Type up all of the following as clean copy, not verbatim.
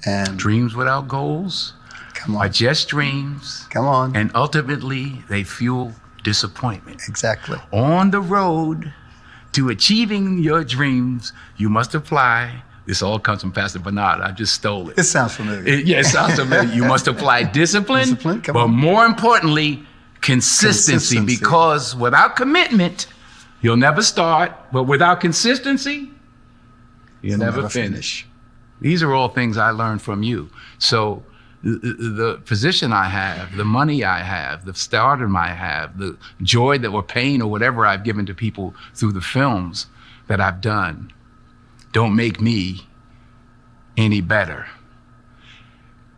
And dreams without goals are just dreams. Come on. And ultimately, they fuel disappointment. Exactly. On the road to achieving your dreams, you must apply. This all comes from Pastor Bernard. I just stole it. It sounds familiar. It sounds familiar. You must apply discipline, Come but on. more importantly, consistency. Because without commitment, you'll never start. But without consistency, you'll never finish. These are all things I learned from you. So the position I have, the money I have, the stardom I have, the joy that or pain or whatever I've given to people through the films that I've done don't make me any better.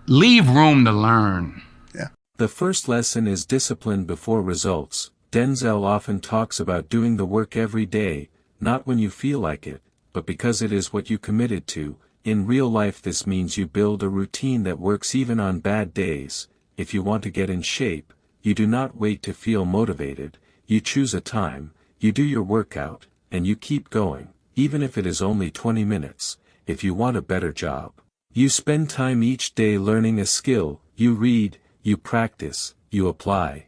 Leave room to learn. Yeah. The first lesson is discipline before results. Denzel often talks about doing the work every day, not when you feel like it, but because it is what you committed to. In real life, this means you build a routine that works even on bad days. If you want to get in shape, you do not wait to feel motivated. You choose a time, you do your workout, and you keep going, even if it is only 20 minutes. If you want a better job, you spend time each day learning a skill. You read, you practice, you apply.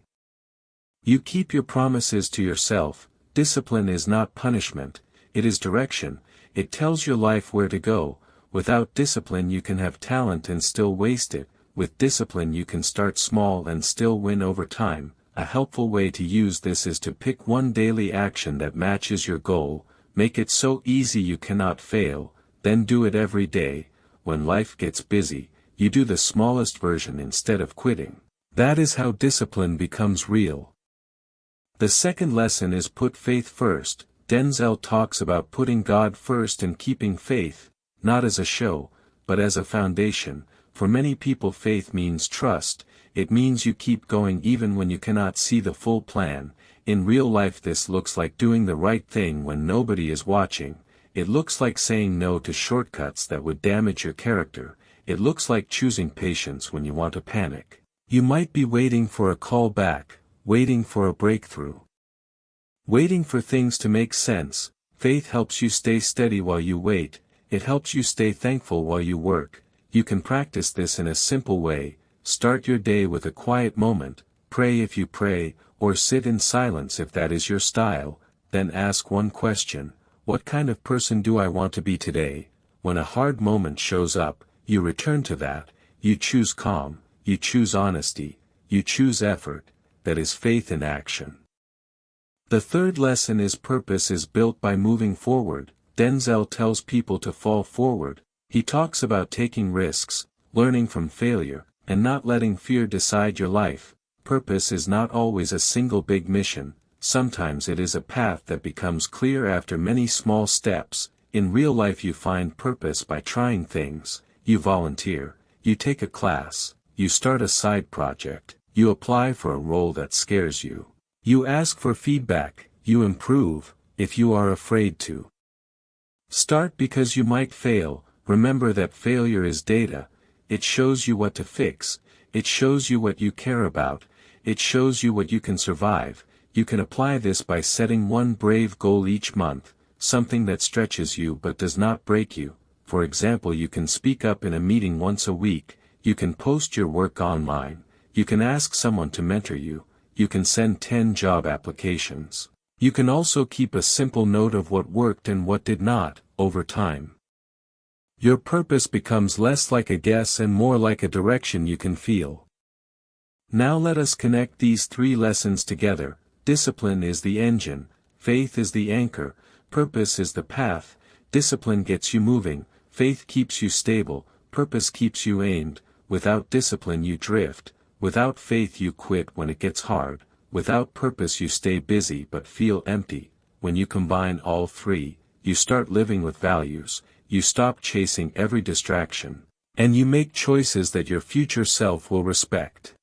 You keep your promises to yourself. Discipline is not punishment, it is direction. It tells your life where to go. Without discipline you can have talent and still waste it. With discipline you can start small and still win over time. A helpful way to use this is to pick one daily action that matches your goal. Make it so easy you cannot fail, then do it every day. When life gets busy, you do the smallest version instead of quitting. That is how discipline becomes real. The second lesson is put faith first. Denzel talks about putting God first and keeping faith, not as a show, but as a foundation. For many people faith means trust. It means you keep going even when you cannot see the full plan. In real life this looks like doing the right thing when nobody is watching. It looks like saying no to shortcuts that would damage your character. It looks like choosing patience when you want to panic. You might be waiting for a call back, waiting for a breakthrough, waiting for things to make sense. Faith helps you stay steady while you wait. It helps you stay thankful while you work. You can practice this in a simple way. Start your day with a quiet moment, pray if you pray, or sit in silence if that is your style. Then ask one question: what kind of person do I want to be today? When a hard moment shows up, you return to that. You choose calm, you choose honesty, you choose effort. That is faith in action. The third lesson is purpose is built by moving forward. Denzel tells people to fall forward. He talks about taking risks, learning from failure, and not letting fear decide your life. Purpose is not always a single big mission. Sometimes it is a path that becomes clear after many small steps. In real life you find purpose by trying things. You volunteer, you take a class, you start a side project, you apply for a role that scares you. You ask for feedback, you improve, if you are afraid to. Start because you might fail. Remember that failure is data. It shows you what to fix. It shows you what you care about. It shows you what you can survive. You can apply this by setting one brave goal each month, something that stretches you but does not break you. For example, you can speak up in a meeting once a week. You can post your work online. You can ask someone to mentor you. You can send 10 job applications. You can also keep a simple note of what worked and what did not. Over time, your purpose becomes less like a guess and more like a direction you can feel. Now let us connect these three lessons together. Discipline is the engine, faith is the anchor, purpose is the path. Discipline gets you moving, faith keeps you stable, purpose keeps you aimed. Without discipline you drift, without faith you quit when it gets hard, without purpose you stay busy but feel empty. When you combine all three, you start living with values, you stop chasing every distraction, and you make choices that your future self will respect.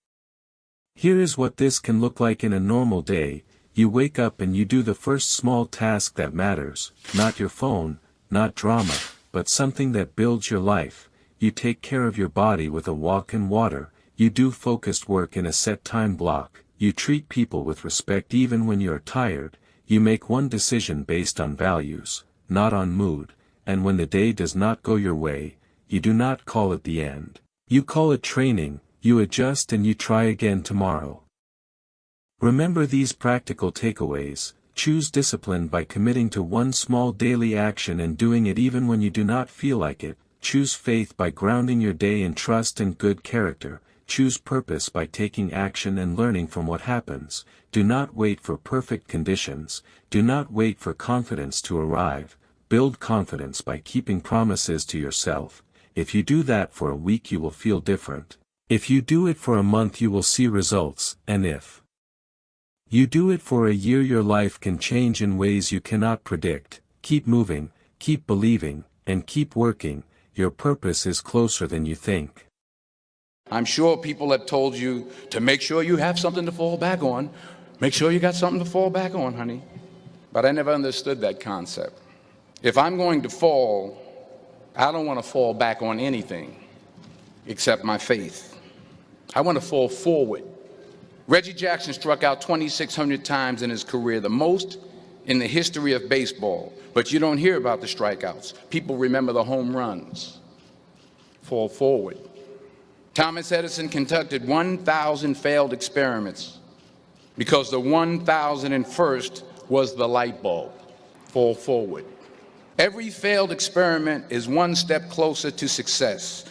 Here is what this can look like in a normal day. You wake up and you do the first small task that matters, not your phone, not drama, but something that builds your life. You take care of your body with a walk in water, you do focused work in a set time block, you treat people with respect even when you are tired, you make one decision based on values, not on mood, and when the day does not go your way, you do not call it the end. You call it training, you adjust and you try again tomorrow. Remember these practical takeaways. Choose discipline by committing to one small daily action and doing it even when you do not feel like it. Choose faith by grounding your day in trust and good character. Choose purpose by taking action and learning from what happens. Do not wait for perfect conditions. Do not wait for confidence to arrive. Build confidence by keeping promises to yourself. If you do that for a week, you will feel different. If you do it for a month, you will see results, and if you do it for a year, your life can change in ways you cannot predict. Keep moving, keep believing, and keep working. Your purpose is closer than you think. I'm sure people have told you to make sure you have something to fall back on. Make sure you got something to fall back on, honey. But I never understood that concept. If I'm going to fall, I don't want to fall back on anything except my faith. I want to fall forward. Reggie Jackson struck out 2,600 times in his career, the most in the history of baseball. But you don't hear about the strikeouts. People remember the home runs. Fall forward. Thomas Edison conducted 1,000 failed experiments because the 1,001st was the light bulb. Fall forward. Every failed experiment is one step closer to success.